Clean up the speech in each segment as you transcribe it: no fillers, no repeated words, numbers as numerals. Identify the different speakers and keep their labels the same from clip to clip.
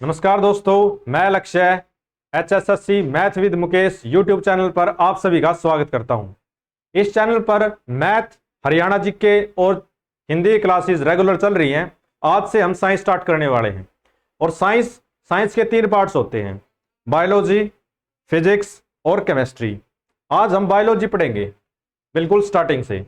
Speaker 1: नमस्कार दोस्तों, मैं लक्ष्य HSSC math with Mukesh YouTube channel पर आप सभी का स्वागत करता हूं। इस चैनल पर मैथ, हरियाणा जीके और हिंदी क्लासेस रेगुलर चल रही हैं। आज से हम साइंस स्टार्ट करने वाले हैं और साइंस के 3 पार्ट्स होते हैं, बायोलॉजी, फिजिक्स और केमिस्ट्री। आज हम बायोलॉजी पढ़ेंगे बिल्कुल स्टार्टिंग से।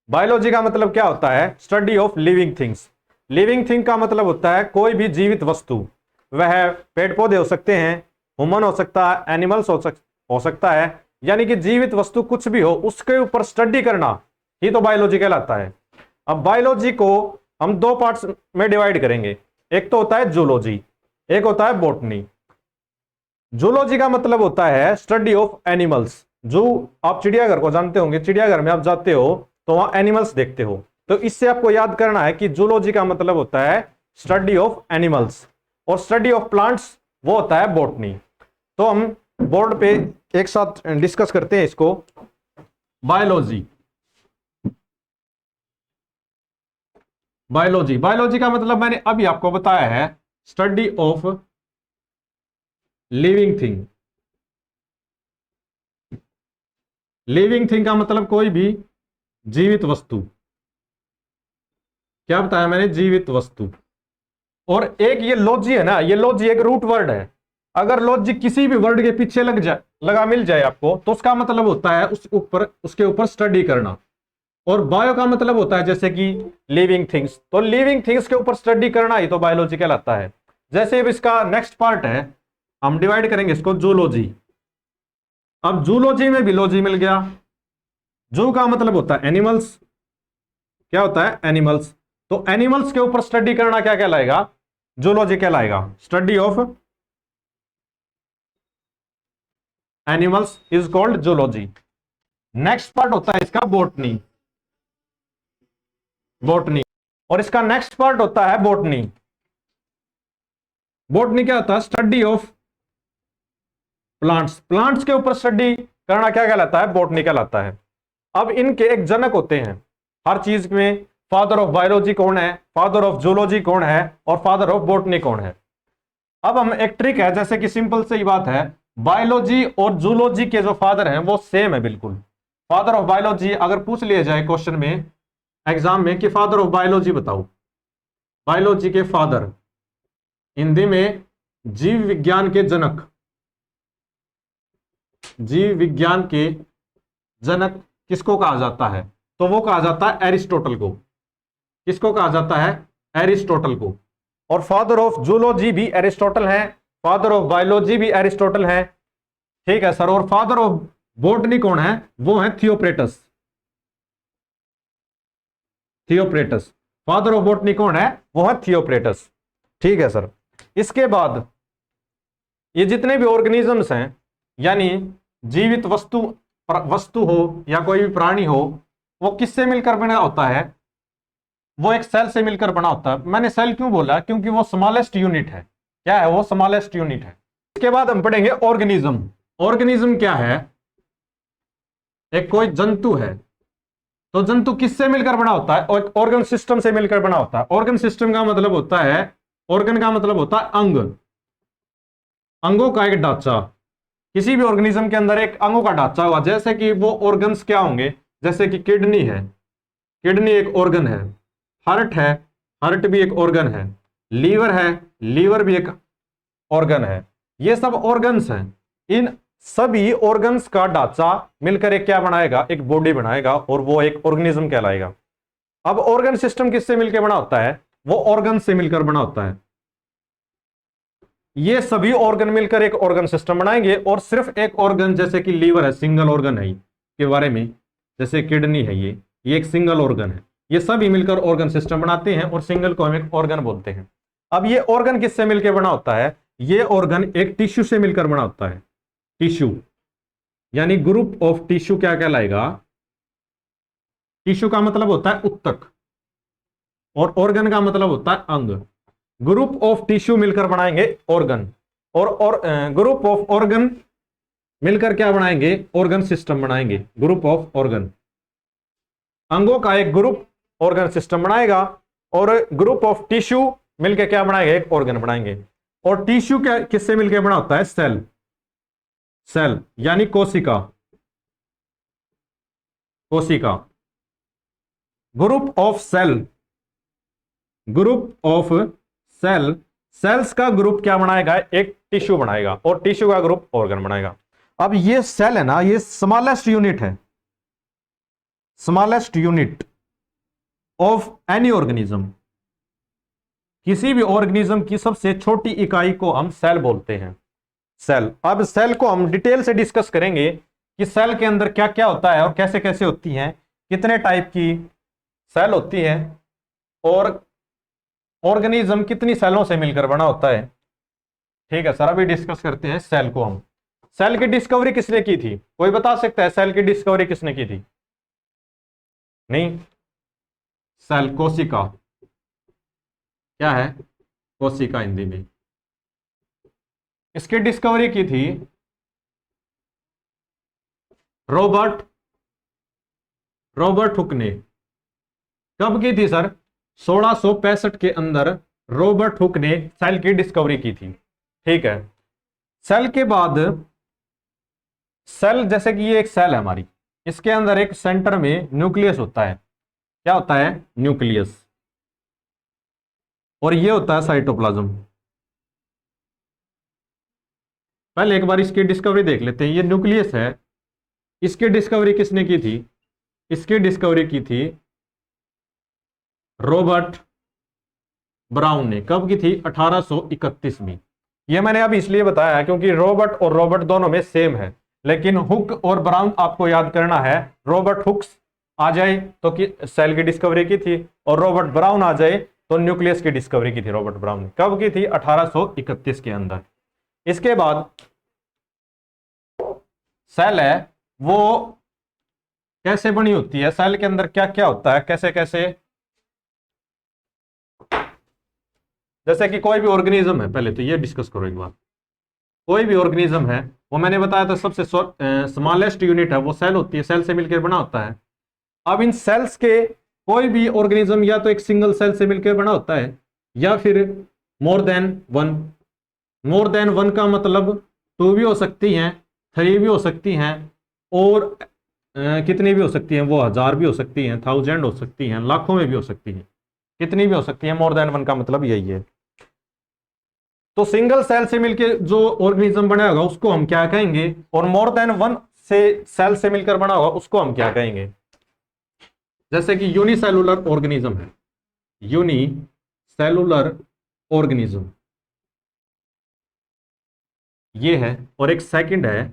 Speaker 1: बायोलॉजी का मतलब क्या होता है? Study of living things. Living thing का मतलब होता है कोई भी जीवित वस्तु। वह पेड़ पौधे हो सकते हैं, ह्यूमन हो सकता है, एनिमल्स हो सकता है, यानी कि जीवित वस्तु कुछ भी हो उसके ऊपर स्टडी करना ही तो बायोलॉजी कहलाता है। अब बायोलॉजी को हम 2 पार्ट्स में डिवाइड करेंगे। एक तो होता है जूलॉजी, एक होता है बॉटनी। जूलॉजी का मतलब होता है स्टडी ऑफ एनिमल्स। जो आप चिड़ियाघर को जानते होंगे, चिड़ियाघर में आप जाते हो तो वहां एनिमल्स देखते हो, तो इससे आपको याद करना है कि जूलॉजी का मतलब होता है स्टडी ऑफ एनिमल्स और स्टडी ऑफ प्लांट्स वो होता है बॉटनी। तो हम बोर्ड पे एक साथ डिस्कस करते हैं इसको। बायोलॉजी बायोलॉजी बायोलॉजी का मतलब मैंने अभी आपको बताया है study of living thing. Living thing का मतलब कोई भी जीवित वस्तु। क्या बताया मैंने? जीवित वस्तु। और एक ये लॉजी है ना, ये लॉजी एक रूट वर्ड है। अगर लॉजी किसी भी वर्ड के पीछे लगा मिल जाए आपको, तो उसका मतलब होता है उसके ऊपर स्टडी करना। और बायो का मतलब होता है जैसे कि लिविंग थिंग्स, तो लिविंग थिंग्स के ऊपर स्टडी करना ही तो बायोलॉजी कहलाता है। जैसे अब इसका नेक्स्ट पार्ट है, हम डिवाइड करेंगे इसको जूलॉजी। अब जूलॉजी में भी लॉजी मिल गया। जू का मतलब होता है एनिमल्स। क्या होता है? एनिमल्स। तो एनिमल्स के ऊपर स्टडी करना क्या कहलाएगा? जूलॉजी कहलाएगा। Study of animals is called zoology. Next part होता है इसका बॉटनी। बॉटनी। और इसका नेक्स्ट पार्ट होता है बॉटनी। बॉटनी क्या होता है? Study of plants. प्लांट्स के ऊपर स्टडी करना क्या कहलाता है? बॉटनी कहलाता है। अब इनके एक जनक होते हैं हर चीज में। फादर ऑफ बायोलॉजी कौन है, फादर ऑफ जूलॉजी कौन है और फादर ऑफ बॉटनी कौन है? अब हम एक ट्रिक है, जैसे कि सिंपल सी बात है, बायोलॉजी और जूलॉजी के जो फादर हैं वो सेम है बिल्कुल। फादर ऑफ बायोलॉजी अगर पूछ लिया जाए क्वेश्चन में, एग्जाम में, कि फादर ऑफ बायोलॉजी बताओ, बायोलॉजी के फादर, हिंदी में जीव विज्ञान के जनक, जीव विज्ञान के जनक किसको कहा जाता है? तो वो कहा जाता है एरिस्टोटल को। किसको कहा जाता है? एरिस्टोटल को। और फादर ऑफ जूलॉजी भी एरिस्टोटल है, फादर ऑफ बायोलॉजी भी एरिस्टोटल है। ठीक है सर। और फादर ऑफ बॉटनी कौन है? वो है थियोप्रेटस। थियोप्रेटस। फादर ऑफ बॉटनी कौन है? वो है थियोप्रेटस। ठीक है सर। इसके बाद ये जितने भी ऑर्गेनिजम्स हैं, यानी जीवित वस्तु हो या कोई भी प्राणी हो, वो किससे मिलकर बना होता है? वो एक सेल से मिलकर बना होता है। मैंने सेल क्यों बोला? क्योंकि वो स्मॉलेस्ट यूनिट है। क्या है वो? स्मॉलेस्ट यूनिट है। इसके बाद हम पढ़ेंगे ऑर्गेनिज्म। ऑर्गेनिज्म क्या है? एक कोई जंतु है, तो जंतु किससे मिलकर बना होता है? और ऑर्गन सिस्टम से मिलकर बना होता है। ऑर्गन सिस्टम का मतलब होता है, ऑर्गन का मतलब होता है अंग, अंगों का एक ढांचा। किसी भी ऑर्गेनिज्म के अंदर एक अंगों का ढांचा होगा। जैसे कि वो ऑर्गन्स क्या होंगे? जैसे कि किडनी है, किडनी एक ऑर्गन है। हार्ट है, हार्ट भी एक ऑर्गन है। लीवर है, लीवर भी एक ऑर्गन है। ये सब ऑर्गन्स हैं। इन सभी ऑर्गन्स का ढांचा मिलकर एक क्या बनाएगा? एक बॉडी बनाएगा, और वो एक ऑर्गेनिज्म कहलाएगा। अब ऑर्गन सिस्टम किससे मिलकर बना होता है? वो ऑर्गन से मिलकर बना होता है। ये सभी ऑर्गन मिलकर एक ऑर्गन सिस्टम बनाएंगे। और सिर्फ एक ऑर्गन, जैसे कि लीवर है, सिंगल ऑर्गन है के बारे में, जैसे किडनी है, ये एक सिंगल ऑर्गन है। ये सभी मिलकर ऑर्गन सिस्टम बनाते हैं और सिंगल को हम एक ऑर्गन बोलते हैं। अब ये ऑर्गन किससे मिलकर बना होता है? ये ऑर्गन एक टिश्यू से मिलकर बना होता है। टिश्यू यानी ग्रुप ऑफ टिश्यू क्या कहलाएगा? टिश्यू का मतलब होता है उत्तक और ऑर्गन का मतलब होता है अंग। ग्रुप ऑफ टिश्यू मिलकर बनाएंगे ऑर्गन, और ग्रुप ऑफ ऑर्गन मिलकर क्या बनाएंगे? ऑर्गन सिस्टम बनाएंगे। ग्रुप ऑफ ऑर्गन, अंगों का एक ग्रुप ऑर्गन सिस्टम बनाएगा, और ग्रुप ऑफ टिश्यू मिलकर क्या बनाएंगे? एक ऑर्गन बनाएंगे। और टिश्यू क्या किससे मिलकर बना होता है? सेल। सेल यानी कोशिका। कोशिका। Group of cell. Group of cell. Cells का ग्रुप क्या बनाएगा? एक टिश्यू बनाएगा, और टिश्यू का ग्रुप ऑर्गन बनाएगा। अब ये सेल है ना, ये स्मॉलेस्ट यूनिट है। Smallest unit of any organism. किसी भी ऑर्गेनिज्म की सबसे छोटी इकाई को हम सेल बोलते हैं। सेल। अब सेल को हम डिटेल से डिस्कस करेंगे कि सेल के अंदर क्या क्या होता है और कैसे कैसे होती हैं, कितने टाइप की सेल होती है, और ऑर्गेनिज्म कितनी सेलों से मिलकर बना होता है। ठीक है सर, अभी डिस्कस करते हैं सेल को हम। सेल की डिस्कवरी किसने की थी? कोई बता सकता है सेल की डिस्कवरी किसने की थी? नहीं। सेल कोशिका। क्या है? कोशिका हिंदी में। इसकी डिस्कवरी की थी रॉबर्ट रॉबर्ट हुक ने। कब की थी सर? 1665 के अंदर रॉबर्ट हुक ने सेल की डिस्कवरी की थी। ठीक है। सेल के बाद, सेल जैसे कि ये एक सेल है हमारी, इसके अंदर एक सेंटर में न्यूक्लियस होता है। क्या होता है? न्यूक्लियस। और ये होता है साइटोप्लाज्म। पहले एक बार इसकी डिस्कवरी देख लेते हैं। ये न्यूक्लियस है, इसकी डिस्कवरी किसने की थी? इसकी डिस्कवरी की थी रॉबर्ट ब्राउन ने। कब की थी? 1831 में। ये मैंने अब इसलिए बताया है क्योंकि रॉबर्ट और रॉबर्ट दोनों में सेम है, लेकिन हुक और ब्राउन आपको याद करना है। रॉबर्ट हुक्स आ जाए तो कि सेल की डिस्कवरी की थी, और रॉबर्ट ब्राउन आ जाए तो न्यूक्लियस की डिस्कवरी की थी रॉबर्ट ब्राउन ने। कब की थी? 1831 के अंदर। इसके बाद सेल है वो कैसे बनी होती है, सेल के अंदर क्या क्या होता है, कैसे कैसे। जैसे कि कोई भी ऑर्गेनिज्म है, पहले तो ये डिस्कस करो एक बार। कोई भी ऑर्गेनिज्म है, वो मैंने बताया था सबसे स्मॉलेस्ट यूनिट है वो सेल होती है, सेल से मिलकर बना होता है। अब इन सेल्स के कोई भी ऑर्गेनिज्म या तो एक सिंगल सेल से मिलकर बना होता है, या फिर more than one. More than one का मतलब 2 भी हो सकती हैं, 3 भी हो सकती हैं, और कितनी भी हो सकती हैं, वो 1000 भी हो सकती हैं, 1000 हो सकती हैं, लाखों में भी हो सकती हैं, कितनी भी हो सकती है। मोर देन वन का मतलब यही है। तो सिंगल सेल से मिलकर जो ऑर्गेनिज्म बना होगा उसको हम क्या कहेंगे, और मोर देन वन से सेल से मिलकर बना होगा उसको हम क्या कहेंगे। जैसे कि यूनिसेलुलर ऑर्गेनिज्म है, यूनिसेलुलर ऑर्गेनिज्म ये है, और एक सेकंड है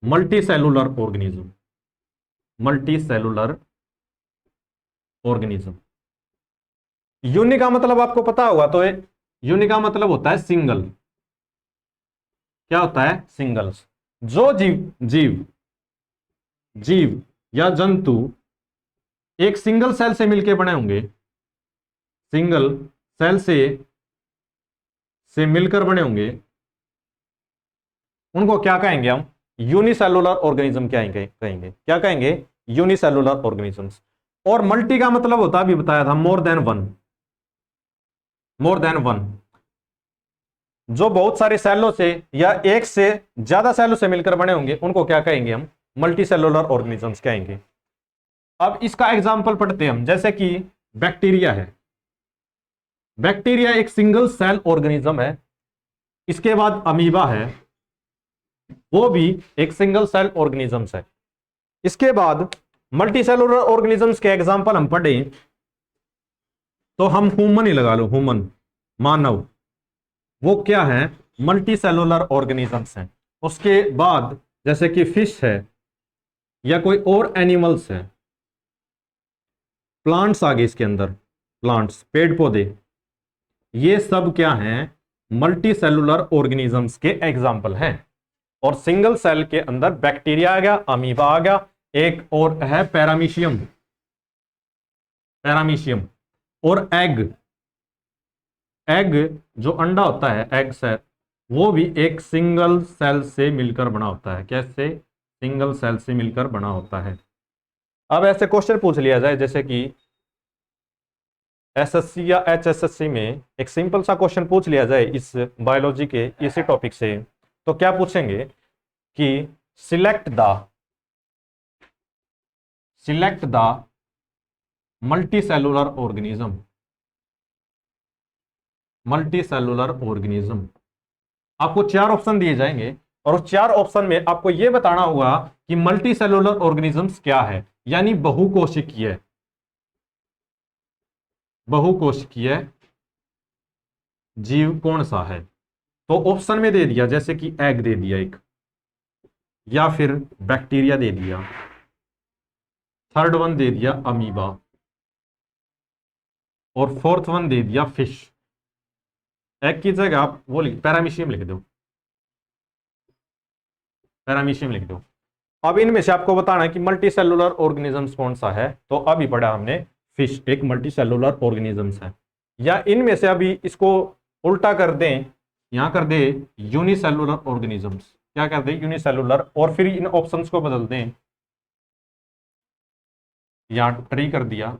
Speaker 1: multi cellular organism. Multi cellular organism. Uni का मतलब आपको पता होगा, तो यूनि का मतलब होता है सिंगल। क्या होता है? सिंगल्स। जो जीव जीव जीव या जंतु एक सिंगल सेल से मिलकर बने होंगे, सिंगल सेल से मिलकर बने होंगे, उनको क्या कहेंगे हम? यूनिसेलुलर ऑर्गेनिज्म कहेंगे। क्या कहेंगे? Unicellular organisms. और मल्टी का मतलब होता है, अभी बताया था, more than one. More than one जो बहुत सारे सेलों से या एक से ज्यादा सेलों से मिलकर बने होंगे उनको क्या कहेंगे हम? मल्टी सेलुलर ऑर्गेनिजम्स कहेंगे। अब इसका एग्जाम्पल पढ़ते हैं हम। जैसे कि बैक्टीरिया है। बैक्टीरिया एक सिंगल सेल ऑर्गेनिज्म है। इसके बाद अमीबा है, वो भी एक सिंगल सेल ऑर्गेनिजम्स है। इसके बाद मल्टी सेलुलर ऑर्गेनिजम्स के एग्जाम्पल हम पढ़ें तो हम ह्यूमन ही लगा लो, ह्यूमन, मानव। वो क्या है? मल्टी सेलुलर ऑर्गेनिजम्स हैं। उसके बाद जैसे कि फिश है, या कोई और एनिमल्स है, प्लांट्स आ गए इसके अंदर, प्लांट्स, पेड़ पौधे, ये सब क्या हैं? मल्टी सेलुलर ऑर्गेनिजम्स के एग्जाम्पल हैं। और सिंगल सेल के अंदर बैक्टीरिया आ गया, अमीबा आ गया, एक और है पैरामीशियम। पैरामीशियम। और एग। एग जो अंडा होता है, एग सेल, वो भी एक सिंगल सेल से मिलकर बना होता है। कैसे? सिंगल सेल से मिलकर बना होता है। अब ऐसे क्वेश्चन पूछ लिया जाए जैसे कि एसएससी या एचएसएससी में एक सिंपल सा क्वेश्चन पूछ लिया जाए इस बायोलॉजी के इसी टॉपिक से, तो क्या पूछेंगे कि सिलेक्ट द मल्टीसेलुलर ऑर्गेनिज्म। आपको 4 ऑप्शन दिए जाएंगे और उस 4 ऑप्शन में आपको यह बताना होगा कि मल्टीसेलुलर ऑर्गेनिजम्स क्या है, यानी बहुकोशिकीय जीव कौन सा है। तो ऑप्शन में दे दिया जैसे कि एग दे दिया एक, या फिर बैक्टीरिया दे दिया, थर्ड वन दे दिया अमीबा, और फोर्थ वन दे दिया फिश। एग की जगह आप वो पैरामीशियम लिख दो। अब इनमें से आपको बताना है कि मल्टी सेलुलर ऑर्गेनिजम्स कौन सा है। तो अभी पढ़ा हमने फिश एक मल्टी सेलुलर ऑर्गेनिजम्स है, या इनमें से अभी इसको उल्टा कर दें, यहां कर दे यूनिसेलुलर ऑर्गेनिजम्स। क्या कर दे यूनिसेलुलर, और फिर इन ऑप्शंस को बदल दें, यहां ट्री कर दिया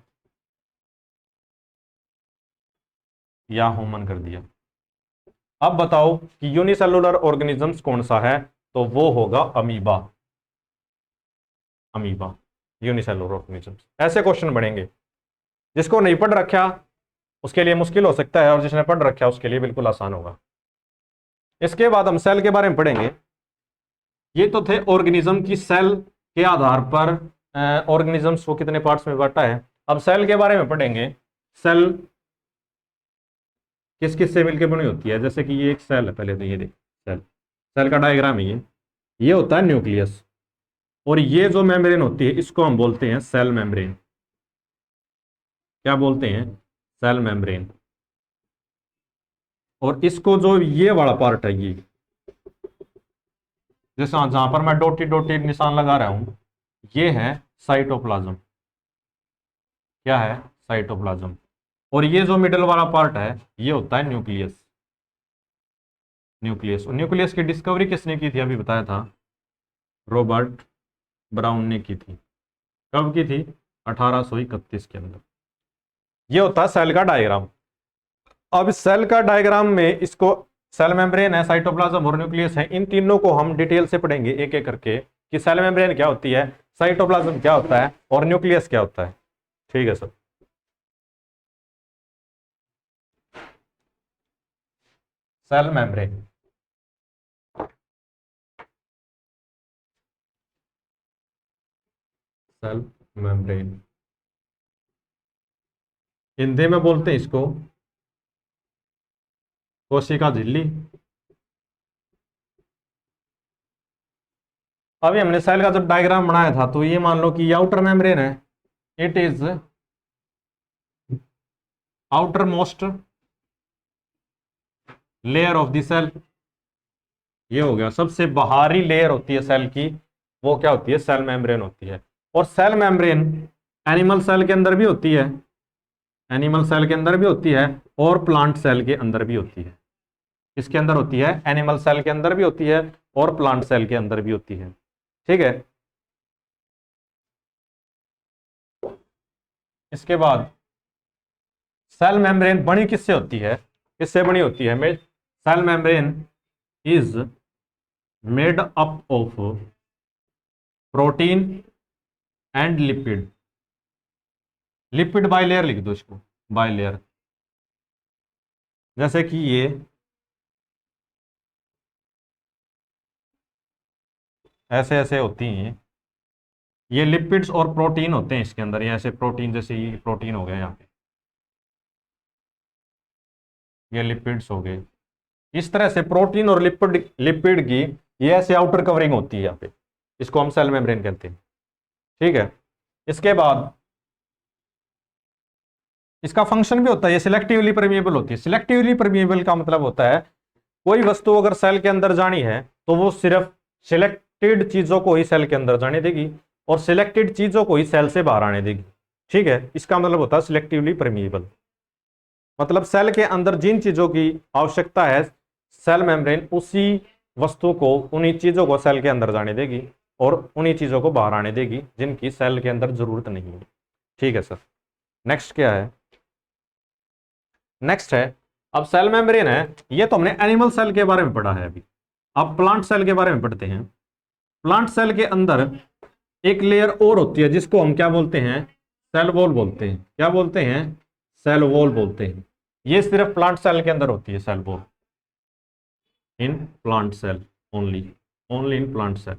Speaker 1: या ह्यूमन कर दिया। अब बताओ कि यूनिसेलुलर ऑर्गेनिजम्स कौन सा है, तो वो होगा अमीबा यूनिसेलुलर ऑर्गेनिजम्स। ऐसे क्वेश्चन बढ़ेंगे, जिसको नहीं पढ़ रखा उसके लिए मुश्किल हो सकता है, और जिसने पढ़ रखा उसके लिए बिल्कुल आसान होगा। इसके बाद हम सेल के बारे में पढ़ेंगे। ये तो थे ऑर्गेनिज्म की सेल के आधार पर ऑर्गेनिजम्स को कितने पार्ट्स में बांटा है। अब सेल के बारे में पढ़ेंगे। सेल किस किस से मिलकर बनी होती है, जैसे कि ये एक सेल है, पहले तो ये देख सेल का डायग्राम है ये होता है न्यूक्लियस, और ये जो मेम्ब्रेन होती है इसको हम बोलते हैं सेल मेम्ब्रेन। क्या बोलते हैं? Cell membrane. और इसको जो ये वाला पार्ट है, ये जैसे जहां पर मैं डॉटेड निशान लगा रहा हूं, ये है साइटोप्लाज्म। क्या है? साइटोप्लाज्म। और ये जो मिडल वाला पार्ट है ये होता है न्यूक्लियस। और न्यूक्लियस की डिस्कवरी किसने की थी? अभी बताया था, रॉबर्ट ब्राउन ने की थी। कब की थी? 1831 के अंदर। ये होता है सेल का डायग्राम। अब इस सेल का डायग्राम में इसको सेल मेम्ब्रेन है, साइटोप्लाज्म और न्यूक्लियस है, इन तीनों को हम डिटेल से पढ़ेंगे एक एक करके कि सेल मेम्ब्रेन क्या होती है, साइटोप्लाज्म क्या होता है और न्यूक्लियस क्या होता है। ठीक है sir. Cell membrane, cell membrane Hindi में बोलते हैं इसको कोशिका झिल्ली। अभी हमने सेल का जब डायग्राम बनाया था तो ये मान लो कि ये आउटर मेम्ब्रेन है, it is outermost layer of the cell. ये हो गया सबसे बाहरी लेयर होती है सेल की, वो क्या होती है? सेल मेम्ब्रेन होती है। और सेल मेम्ब्रेन एनिमल सेल के अंदर भी होती है, और प्लांट सेल के अंदर भी होती है। किसके अंदर होती है? एनिमल सेल के अंदर भी होती है और प्लांट सेल के अंदर भी होती है। ठीक है। इसके बाद सेल मेम्ब्रेन बनी किससे होती है? Cell membrane is made up of protein and lipid bilayer लिख दो इसको, बाइलेयर। जैसे कि ये ऐसे ऐसे होती हैं, ये लिपिड्स और प्रोटीन होते हैं इसके अंदर। ये ऐसे प्रोटीन, जैसे ये प्रोटीन हो गया, यहाँ पे ये लिपिड्स हो गए। इस तरह से प्रोटीन और लिपिड की ये ऐसे आउटर कवरिंग होती है यहाँ पे, इसको हम सेल मेम्ब्रेन कहते हैं। ठीक है। इसके बाद इसका फंक्शन भी होता है, ये सिलेक्टिवली परमिएबल होती है। सिलेक्टिवली परमिएबल का मतलब होता है कोई वस्तु अगर सेल के अंदर जानी है तो वो सिर्फ सिलेक्टेड चीजों को ही सेल के अंदर जाने देगी और सिलेक्टेड चीजों को ही सेल से बाहर आने देगी। ठीक है। इसका मतलब होता है सिलेक्टिवली परमिएबल। मतलब सेल के अंदर जिन चीजों की आवश्यकता है, सेल मेम्ब्रेन उसी वस्तु को, उन्हीं चीजों को सेल के अंदर जाने देगी और उन्हीं चीजों को बाहर आने देगी जिनकी सेल के अंदर जरूरत नहीं है। ठीक है सर। नेक्स्ट क्या है? नेक्स्ट है, अब सेल मेम्ब्रेन है, ये तो हमने एनिमल सेल के बारे में पढ़ा है अभी। अब प्लांट सेल के बारे में पढ़ते हैं। प्लांट सेल के अंदर एक लेयर और होती है जिसको हम क्या बोलते हैं, सेल वॉल बोलते हैं। क्या बोलते हैं, सेल वॉल बोलते हैं। ये सिर्फ प्लांट सेल के अंदर होती है, cell wall, in plant cell only, only in plant cell.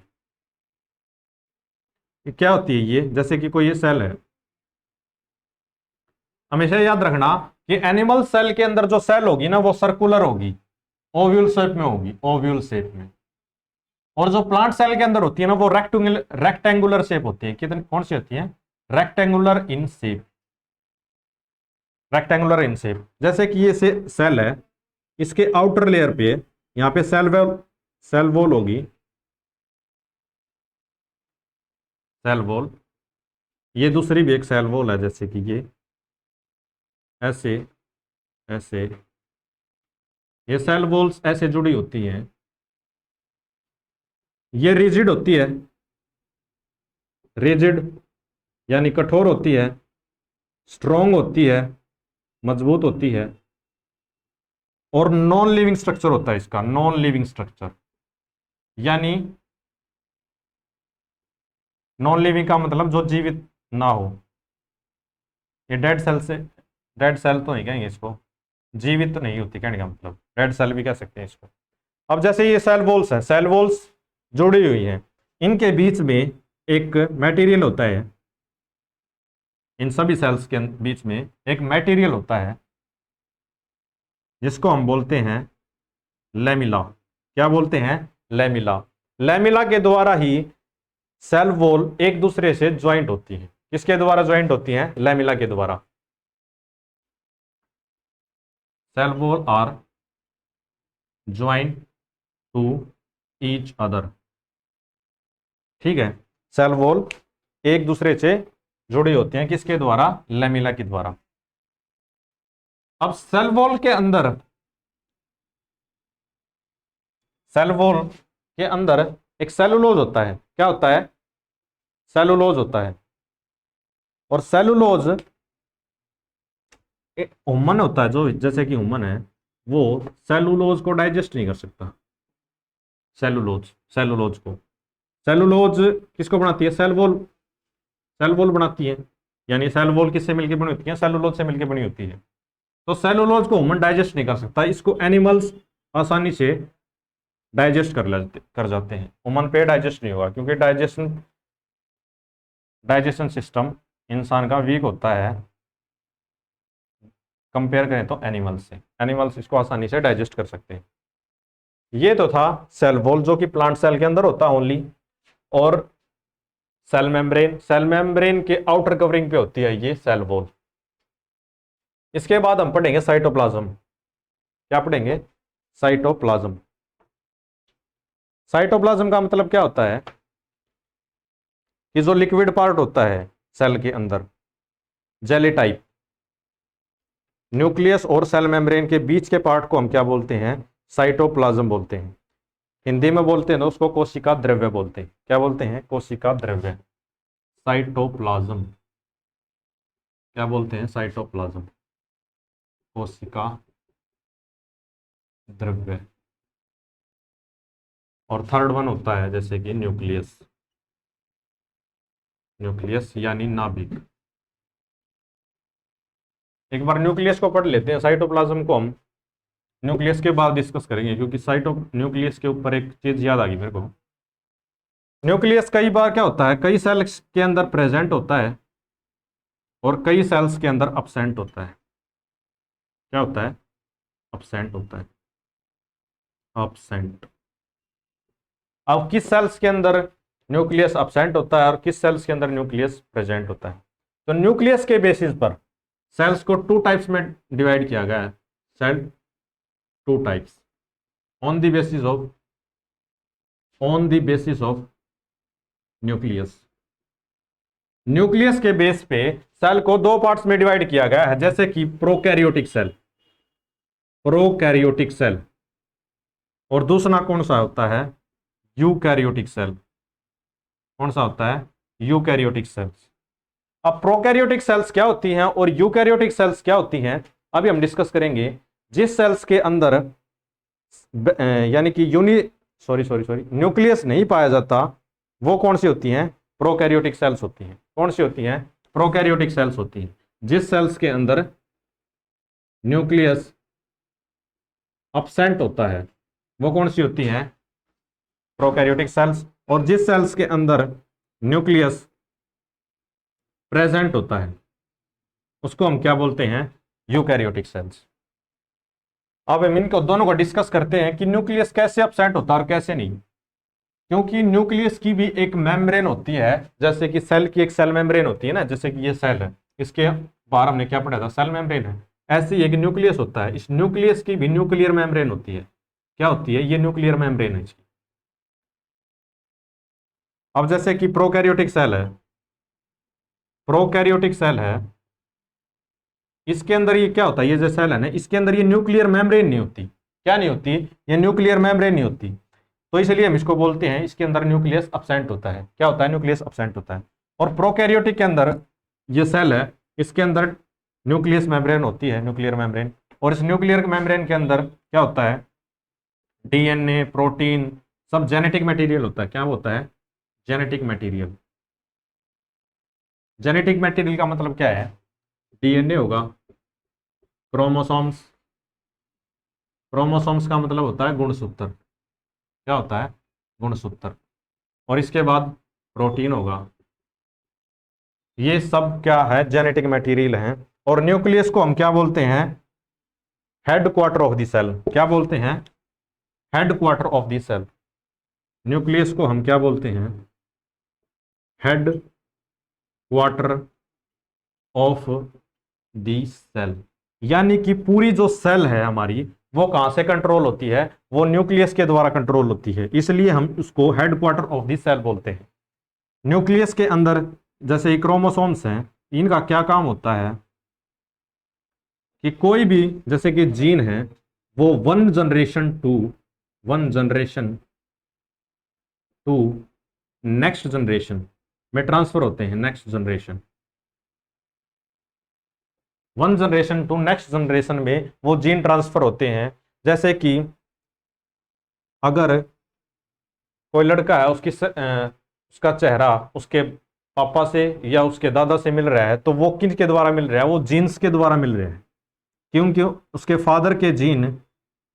Speaker 1: क्या होती है ये, जैसे कि कोई ये सेल है, हमेशा याद रखना कि एनिमल सेल के अंदर जो सेल होगी ना वो सर्कुलर होगी, ओव्यूल शेप में होगी, ओव्यूल शेप में। और जो प्लांट सेल के अंदर होती है ना वो रेक्टेंगुलर शेप होती है। कितनी, कौन सी होती है, rectangular in shape, rectangular in shape. जैसे कि ये सेल है, इसके आउटर लेयर पे यहाँ पे सेल वॉल होगी, सेल वॉल। ये दूसरी भी एक सेल वॉल है, जैसे कि ये ऐसे ऐसे, ये सेल वॉल्स ऐसे जुड़ी होती हैं। ये रिजिड होती है, रिजिड यानी कठोर होती है, स्ट्रॉन्ग होती है, मजबूत होती है, और नॉन लिविंग स्ट्रक्चर होता है इसका, नॉन लिविंग स्ट्रक्चर। यानी नॉन लिविंग का मतलब जो जीवित ना हो। ये डेड सेल से, डेड सेल तो नहीं कहेंगे इसको, जीवित तो नहीं होती कहने का मतलब, डेड सेल भी कह सकते हैं इसको। अब जैसे ये सेल वॉल्स हैं, सेल वॉल्स जुड़ी हुई हैं, इनके बीच में एक मटेरियल होता है, इन सभी सेल्स के बीच में एक मटेरियल होता है जिसको हम बोलते हैं लैमिला। क्या बोलते हैं, लैमिला। लैमिला के द्वारा ही सेल वॉल एक दूसरे से ज्वाइंट होती है। किसके द्वारा ज्वाइंट होती है, लैमिला के द्वारा। Cell wall are joint to each other. ठीक है, सेल वॉल एक दूसरे से जुड़ी होती हैं, किसके द्वारा, लैमिला के द्वारा। अब सेल वॉल के अंदर, सेल वॉल के अंदर एक सेलुलोज होता है। क्या होता है, सेलुलोज होता है। और सेलुलोज ह्यूमन होता है, जो जैसे कि ह्यूमन है वो सेलुलोज को डाइजेस्ट नहीं कर सकता। सेलुलोज, सेलुलोज को, सेलुलोज किसको बनाती है, सेल वॉल, सेल वॉल बनाती है। यानी सेल वॉल किससे मिलकर बनी होती है, सेलुलोज से मिलकर बनी होती है। तो सेलुलोज को ह्यूमन डाइजेस्ट नहीं कर सकता, इसको एनिमल्स आसानी से डाइजेस्ट कर जाते हैं। ह्यूमन पे डाइजेस्ट नहीं होगा क्योंकि डाइजेशन सिस्टम इंसान का वीक होता है कंपेयर करें तो एनिमल्स से। एनिमल्स इसको आसानी से डाइजेस्ट कर सकते हैं। ये तो था सेल वॉल जो कि प्लांट सेल के अंदर होता है ओनली। और सेल मेम्ब्रेन, सेल मेम्ब्रेन के आउटर कवरिंग पे होती है ये सेल वॉल। इसके बाद हम पढ़ेंगे साइटोप्लाज्म। क्या पढ़ेंगे, साइटोप्लाज्म। साइटोप्लाज्म का मतलब क्या होता है कि जो लिक्विड पार्ट होता है सेल के अंदर, जेली टाइप, न्यूक्लियस और सेल मेम्ब्रेन के बीच के पार्ट को हम क्या बोलते हैं, साइटोप्लाज्म बोलते हैं। हिंदी में बोलते हैं तो उसको कोशिका द्रव्य बोलते हैं। क्या बोलते हैं, कोशिका द्रव्य, साइटोप्लाज्म। क्या बोलते हैं, साइटोप्लाज्म, कोशिका द्रव्य। और थर्ड वन होता है जैसे कि न्यूक्लियस, न्यूक्लियस यानी नाभिक। एक बार न्यूक्लियस को पढ़ लेते हैं, साइटोप्लाज्म को हम न्यूक्लियस के बाद डिस्कस करेंगे क्योंकि न्यूक्लियस के ऊपर एक चीज याद आ गई मेरे को। न्यूक्लियस कई बार क्या होता है, कई सेल्स के अंदर प्रेजेंट होता है और कई सेल्स के अंदर अब्सेंट होता है। क्या होता है, अब्सेंट होता है, अब्सेंट। अब किस सेल्स के अंदर न्यूक्लियस अब्सेंट होता है और किस सेल्स के अंदर न्यूक्लियस प्रेजेंट होता है। तो न्यूक्लियस के बेसिस पर सेल्स को टू टाइप्स में डिवाइड किया गया है। Cell two types on the basis of nucleus. Nucleus के बेस पे सेल को दो पार्ट्स में डिवाइड किया गया है, जैसे कि प्रोकैरियोटिक सेल, प्रोकैरियोटिक सेल, और दूसरा कौन सा होता है, यूकैरियोटिक सेल। कौन सा होता है, यूकैरियोटिक सेल्स। अब प्रोकैरियोटिक सेल्स क्या होती हैं और यूकैरियोटिक सेल्स क्या होती हैं, अभी हम डिस्कस करेंगे जिस सेल्स के अंदर यानी कि न्यूक्लियस नहीं पाया जाता, वो कौन सी होती हैं? प्रोकैरियोटिक सेल्स होती हैं। कौन सी होती हैं? प्रोकैरियोटिक सेल्स होती हैं। जिस सेल्स के अंदर न्यूक्लियस अब्सेंट होता है वो कौन सी होती हैं? Prokaryotic cells. और जिस सेल्स के अंदर न्यूक्लियस प्रेजेंट होता है उसको हम क्या बोलते हैं? Eukaryotic cells. अब हम इनको दोनों को डिस्कस करते हैं कि न्यूक्लियस कैसे अब्सेंट होता है और कैसे नहीं। क्योंकि न्यूक्लियस की भी एक मेम्ब्रेन होती है, जैसे कि सेल की एक सेल मेम्ब्रेन होती है ना, जैसे कि ये सेल है, इसके बाहर हमने क्या पढ़ा था? सेल मेम्ब्रेन है। ऐसे ही एक न्यूक्लियस होता है, इस न्यूक्लियस की भी न्यूक्लियर मेम्ब्रेन होती है। क्या होती है? ये न्यूक्लियर मेम्ब्रेन है इसकी। अब जैसे कि प्रोकैरियोटिक सेल है, प्रोकैरियोटिक सेल है, इसके अंदर ये क्या होता है? ये जो सेल है ना, इसके अंदर ये न्यूक्लियर मेम्ब्रेन नहीं होती। क्या नहीं होती? ये न्यूक्लियर मेम्ब्रेन नहीं होती। तो इसलिए हम इसको बोलते हैं इसके अंदर न्यूक्लियस अब्सेंट होता है। क्या होता है? न्यूक्लियस अब्सेंट होता है। और प्रोकैरियोटिक के अंदर ये सेल है, इसके अंदर न्यूक्लियस मेम्ब्रेन होती है, न्यूक्लियर मेम्ब्रेन। और इस न्यूक्लियर मेम्ब्रेन के अंदर क्या होता है? डीएनए, प्रोटीन, सब जेनेटिक मटेरियल होता है। क्या होता है? Genetic material. जेनेटिक मटेरियल का मतलब क्या है? डीएनए होगा, क्रोमोसोम्स, क्रोमोसोम्स का मतलब होता है गुणसूत्र। क्या होता है? गुणसूत्र। और इसके बाद प्रोटीन होगा। ये सब क्या है? जेनेटिक मटेरियल है। और न्यूक्लियस को हम क्या बोलते हैं? Headquarter of the cell. क्या बोलते हैं? Headquarter of the cell. Nucleus को हम क्या बोलते हैं? Headquarter of the cell. यानी कि पूरी जो सेल है हमारी, वो कहां से कंट्रोल होती है? वो न्यूक्लियस के द्वारा कंट्रोल होती है। इसलिए हम उसको headquarter of the cell बोलते हैं। न्यूक्लियस के अंदर जैसे क्रोमोसोम्स हैं, इनका क्या काम होता है कि कोई भी जैसे कि जीन है, वो one generation to next generation में ट्रांसफर होते हैं। Next generation, one generation to next generation में वो जीन ट्रांसफर होते हैं। जैसे कि अगर कोई लड़का है, उसका चेहरा उसके पापा से या उसके दादा से मिल रहा है, तो वो किन के द्वारा मिल रहा है? वो जीन्स के द्वारा मिल रहे हैं। क्योंकि उसके फादर के जीन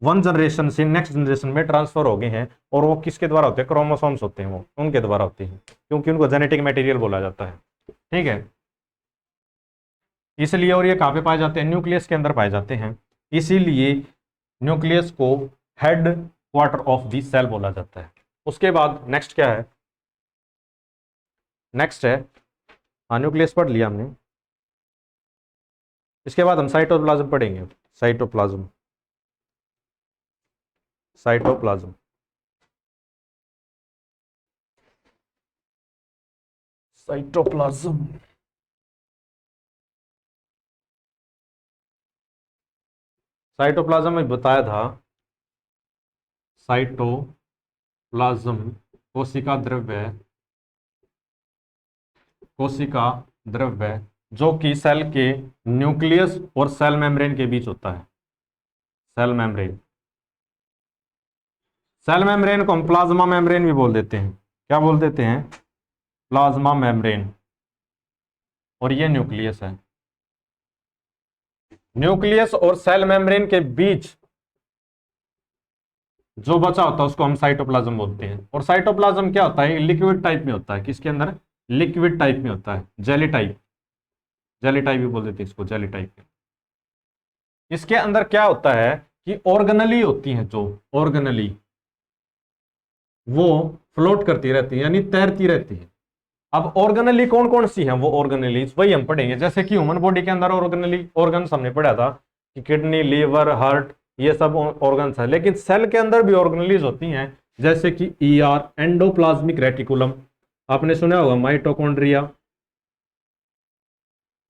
Speaker 1: वन जनरेशन से नेक्स्ट जनरेशन में ट्रांसफर हो गए हैं। और वो किसके द्वारा होते हैं? क्रोमोसोम्स होते हैं, वो उनके द्वारा होते हैं, क्योंकि उनको जेनेटिक मटेरियल बोला जाता है। ठीक है, इसलिए। और ये कहाँ पे पाए जाते हैं? न्यूक्लियस के अंदर पाए जाते हैं। इसीलिए न्यूक्लियस को headquarter of the cell बोला जाता है। उसके बाद नेक्स्ट क्या है? नेक्स्ट है, हाँ, न्यूक्लियस पढ़ लिया हमने। इसके बाद हम साइटोप्लाज्म पढ़ेंगे। Cytoplasm, cytoplasm, cytoplasm. साइटोप्लाज्म में बताया था, साइटोप्लाज्म कोशिका द्रव्य, कोशिका द्रव्य जो कि सेल के न्यूक्लियस और सेल मेम्ब्रेन के बीच होता है। सेल मेम्ब्रेन, सेल मेम्ब्रेन को हम प्लाज्मा मेम्ब्रेन भी बोल देते हैं। क्या बोल देते हैं? Plasma membrane. और ये न्यूक्लियस है। न्यूक्लियस और सेल मेम्ब्रेन के बीच जो बचा होता है उसको हम साइटोप्लाज्म बोलते हैं। और साइटोप्लाज्म क्या होता है? लिक्विड टाइप में होता है। किसके अंदर? लिक्विड टाइप में होता है, जेली टाइप। जेली टाइप भी बोल देते हैं इसको, जेली टाइप। इसके अंदर क्या होता है कि ऑर्गेनली होती है, जो ऑर्गेनली वो फ्लोट करती रहती है, यानी तैरती रहती है। अब ऑर्गेनली कौन कौन सी है? वो ऑर्गेनलीज वही हम पढ़ेंगे। जैसे कि ह्यूमन बॉडी के अंदर ऑर्गेनली ऑर्गन्स हमने पढ़ा था कि किडनी, लीवर, हार्ट, ये सब ऑर्गन्स है। लेकिन सेल के अंदर भी ऑर्गेनलीज होती हैं, जैसे कि ईआर, एंडोप्लाज्मिक रेटिकुलम। आपने सुना होगा माइटोकॉन्ड्रिया,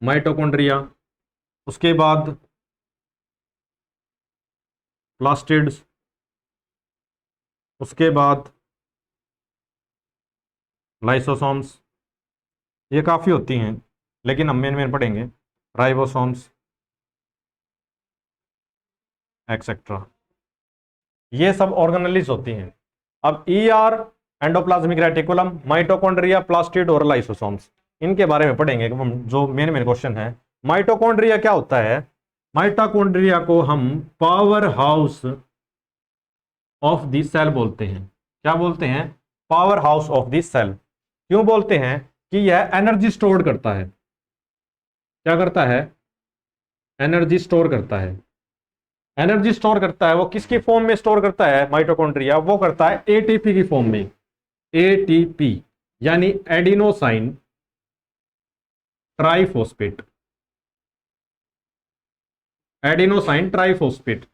Speaker 1: माइटोकॉन्ड्रिया। उसके बाद प्लास्टिड्स, उसके बाद लाइसोसोम्स। ये काफ़ी होती हैं, लेकिन हम मेन मेन पढ़ेंगे। राइबोसोम्स, एक्सेट्रा, ये सब ऑर्गेनेलिज होती हैं। अब ER endoplasmic reticulum, mitochondria, plastid और लाइसोसोम्स, इनके बारे में पढ़ेंगे कि हम जो मेन मेन क्वेश्चन है। माइटोकॉन्ड्रिया क्या होता है? माइटोकॉन्ड्रिया को हम powerhouse of the cell बोलते हैं। क्या बोलते हैं? Powerhouse of the cell. क्यों बोलते हैं? कि यह एनर्जी स्टोर करता है। क्या करता है? एनर्जी स्टोर करता है। एनर्जी स्टोर करता है, वो किसकी फॉर्म में स्टोर करता है माइटोकॉन्ड्रिया? वो करता है एटीपी की फॉर्म में। एटीपी यानी एडिनोसाइन ट्राइफॉस्फेट। Adenosine triphosphate.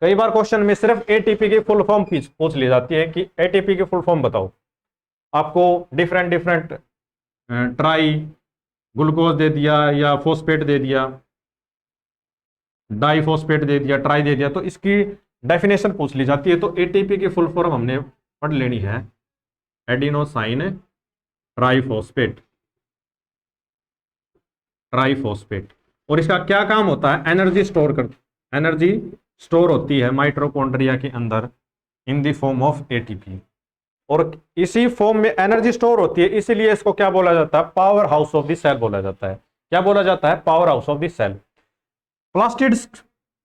Speaker 1: कई बार क्वेश्चन में सिर्फ एटीपी की फुल फॉर्म पूछ ली जाती है कि एटीपी की फुल फॉर्म बताओ। आपको डिफरेंट डिफरेंट ट्राई ग्लूकोज दे दिया या फॉस्फेट दे दिया, डाइफॉस्फेट दे दिया, ट्राई दे दिया, तो इसकी डेफिनेशन पूछ ली जाती है। तो एटीपी की फुल फॉर्म हमने पढ़ लेनी है, एडिनोसाइन ट्राइफॉस्फेट। ट्राइफॉस्फेट। और इसका क्या काम होता है? एनर्जी स्टोर कर, एनर्जी स्टोर होती है माइटोकॉन्ड्रिया के अंदर in the form of ATP, और इसी फॉर्म में एनर्जी स्टोर होती है, इसीलिए इसको क्या बोला जाता है? Powerhouse of the cell बोला जाता है। क्या बोला जाता है? Powerhouse of the cell. Plastids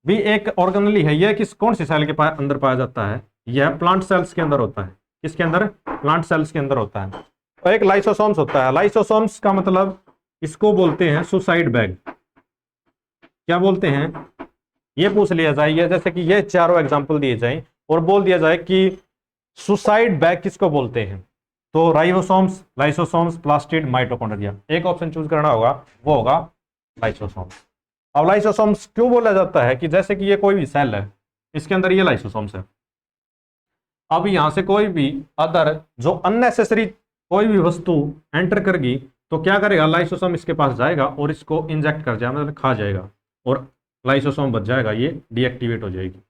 Speaker 1: भी एक ऑर्गेनेली है। यह किस कौन सी सेल के अंदर पाया जाता है? यह प्लांट सेल्स के अंदर होता है। किसके अंदर? प्लांट सेल्स के अंदर होता है। और एक लाइसोसोम्स होता है। लाइसोसोम्स का मतलब इसको बोलते हैं सुसाइड बैग। क्या बोलते हैं? ये पूछ लिया जाए, जैसे कि ये चारों एग्जांपल दिए जाए और बोल दिया जाए कि सुसाइड बैग किसको बोलते हैं, तो राइबोसोम्स, लाइसोसोम्स, प्लास्टिड, माइटोकॉन्ड्रिया। एक ऑप्शन चूज करना होगा, वो होगा लाइसोसोम्स। अब लाइसोसोम्स क्यों बोला जाता है? कि जैसे कि ये कोई भी सेल है, इसके अंदर ये लाइसोसोम्स है। अब यहां से कोई भी अदर जो अननेसेसरी कोई भी वस्तु एंटर करेगी तो क्या करेगा? लाइसोसोम इसके पास जाएगा और इसको इंजेक्ट कर जाएगा, मतलब खा जाएगा, और लाइसोसोम बच जाएगा, ये डीएक्टिवेट हो जाएगी,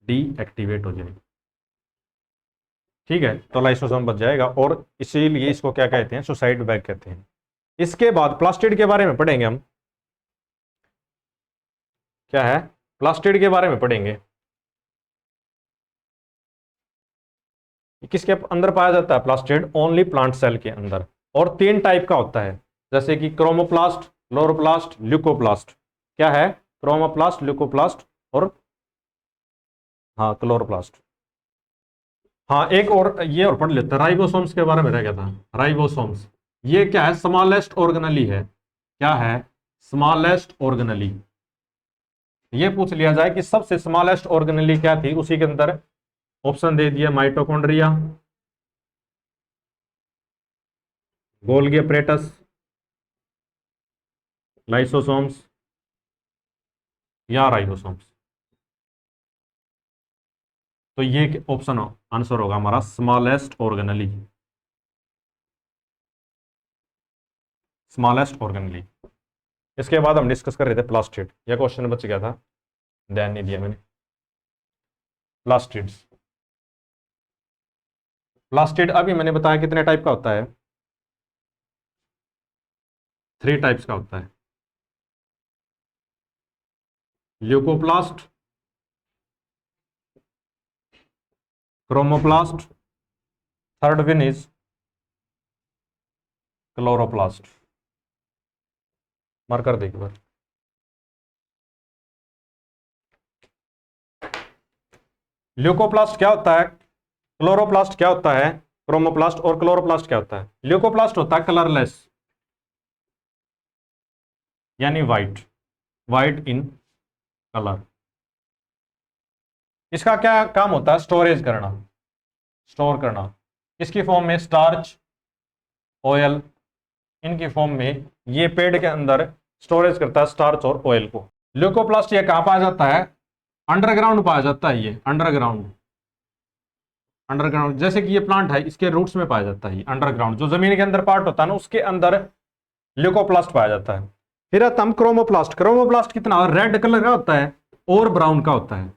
Speaker 1: डीएक्टिवेट हो जाएगी। ठीक है, तो लाइसोसोम बच जाएगा, और इसीलिए इसको क्या कहते हैं? सुसाइड बैग कहते हैं। इसके बाद प्लास्टिड के बारे में पढ़ेंगे हम। क्या है? प्लास्टिड के बारे में पढ़ेंगे। किसके अंदर पाया जाता है प्लास्टिड? ओनली प्लांट सेल के अंदर। और 3 टाइप का होता है, जैसे कि क्रोमोप्लास्ट, क्लोरोप्लास्ट, ल्यूकोप्लास्ट। क्या है? क्रोमोप्लास्ट, ल्यूकोप्लास्ट और हाँ क्लोरोप्लास्ट। हाँ, एक और ये और पढ़ लेते हैं, राइबोसोम्स के बारे में रह गया था। राइबोसोम्स ये क्या है? स्मॉलेस्ट ऑर्गेनेली है। क्या है? Smallest organelle. ये पूछ लिया जाए कि सबसे स्मॉलेस्ट ऑर्गेनेली क्या थी, उसी के अंदर ऑप्शन दे दिया, माइटोकॉन्ड्रिया, गोल्गी अपरेटस, लाइसोसोम्स या राइबोसोम्स। तो ये ऑप्शन आंसर होगा हमारा स्मॉलेस्ट ऑर्गेनेली। Smallest organelle. इसके बाद हम डिस्कस कर रहे थे प्लास्टिड। यह क्वेश्चन बच गया था, ध्यान नहीं दिया मैंने। प्लास्टिड्स, प्लास्टिड अभी मैंने बताया कितने टाइप का होता है? 3 टाइप्स का होता है। Leucoplast, chromoplast, third one is chloroplast. Mark कर देखिए बार। ल्यूकोप्लास्ट क्या होता है? क्लोरोप्लास्ट क्या होता है? क्रोमोप्लास्ट। और क्लोरोप्लास्ट क्या होता है? ल्यूकोप्लास्ट होता है कलरलेस, यानी व्हाइट, व्हाइट इन कलर। इसका क्या काम होता है? स्टोरेज करना, स्टोर करना। इसकी फॉर्म में स्टार्च, ऑयल, इनकी फॉर्म में ये पेड़ के अंदर स्टोरेज करता है स्टार्च और ऑयल को। ल्यूकोप्लास्ट ये कहां पाया जाता है? अंडरग्राउंड पाया जाता है। ये अंडरग्राउंड, अंडरग्राउंड जैसे कि ये प्लांट है, इसके रूट्स में पाया जाता है। अंडरग्राउंड जो जमीन के अंदर पार्ट होता है ना, उसके अंदर ल्यूकोप्लास्ट पाया जाता है। फिर आता हम क्रोमोप्लास्ट। क्रोमोप्लास्ट कितना रेड कलर का होता है और ब्राउन का होता है।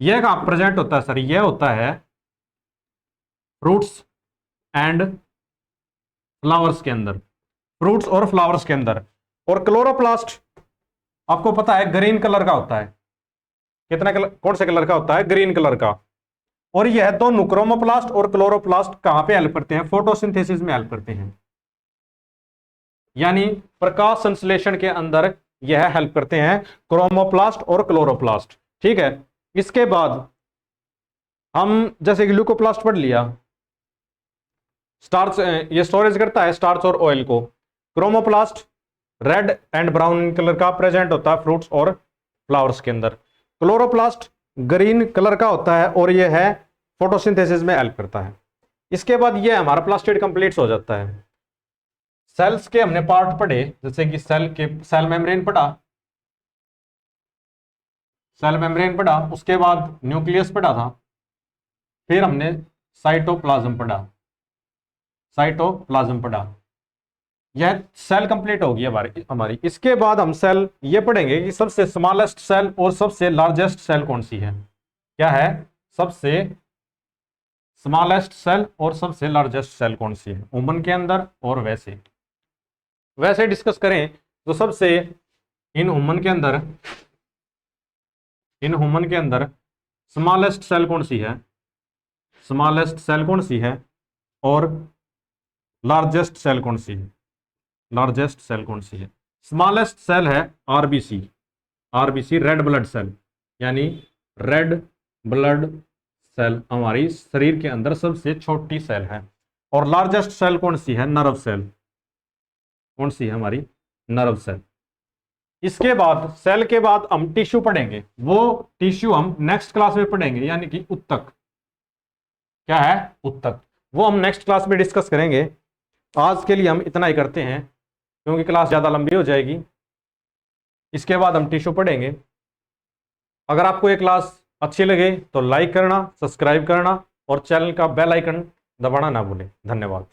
Speaker 1: यह कहां प्रेजेंट होता है सर? यह होता है फ्रूट्स एंड फ्लावर्स के अंदर, फ्रूट्स और फ्लावर्स के अंदर। और क्लोरोप्लास्ट आपको पता है ग्रीन कलर का होता है। कितना कलर, कौन से कलर का होता है, ग्रीन कलर का। और यह दोनों क्रोमोप्लास्ट और क्लोरोप्लास्ट कहां पे हेल्प करते हैं, फोटोसिंथेसिस में हेल्प करते हैं, यानी प्रकाश संश्लेषण के अंदर यह हेल्प करते हैं, क्रोमोप्लास्ट और क्लोरोप्लास्ट। ठीक है, इसके बाद हम जैसे ग्लूकोप्लास्ट पढ़ लिया, स्टार्च, ये स्टोरेज करता है स्टार्च और ऑयल को। Chromoplast red and brown colour का प्रेजेंट होता है फ्रूट्स और फ्लावर्स के अंदर। क्लोरोप्लास्ट ग्रीन कलर का होता है और यह है फोटोसिंथेसिस में हेल्प करता है। इसके बाद ये हमारा प्लास्टिड कंप्लीट हो जाता है। सेल्स के हमने पार्ट पढ़े, जैसे कि सेल मेम्ब्रेन पढ़ा, सेल मेम्ब्रेन पढ़ा, उसके बाद न्यूक्लियस पढ़ा था, फिर हमने साइटोप्लाज्म पढ़ा, साइटोप्लाज्म पढ़ा। यह सेल कंप्लीट होगी हमारी। इसके बाद हम सेल ये पढ़ेंगे कि सबसे स्मॉलेस्ट सेल और सबसे लार्जेस्ट सेल कौन सी है। क्या है, सबसे स्मॉलेस्ट सेल और सबसे लार्जेस्ट सेल कौन सी है ह्यूमन के अंदर। और वैसे डिस्कस करें तो सबसे इन ह्यूमन के अंदर स्मॉलेस्ट सेल कौन सी है, स्मॉलेस्ट सेल कौन सी है, और लार्जेस्ट सेल कौन सी है, लार्जेस्ट सेल कौन सी है। स्मॉलेस्ट सेल है RBC, RBC red blood cell, यानी रेड ब्लड सेल हमारी शरीर के अंदर सबसे छोटी सेल है। और लार्जेस्ट सेल कौन सी है, नर्व सेल, कौन सी है हमारी, नर्व सेल। इसके बाद सेल के बाद हम टिश्यू पढ़ेंगे, वो टिश्यू हम नेक्स्ट क्लास में पढ़ेंगे, यानी कि उत्तक। क्या है, उत्तक, वो हम नेक्स्ट क्लास में डिस्कस करेंगे। आज के लिए हम इतना ही करते हैं क्योंकि क्लास ज़्यादा लंबी हो जाएगी। इसके बाद हम टिश्यू पढ़ेंगे। अगर आपको ये क्लास अच्छी लगे तो लाइक करना, सब्सक्राइब करना और चैनल का बेल आइकन दबाना ना भूलें। धन्यवाद।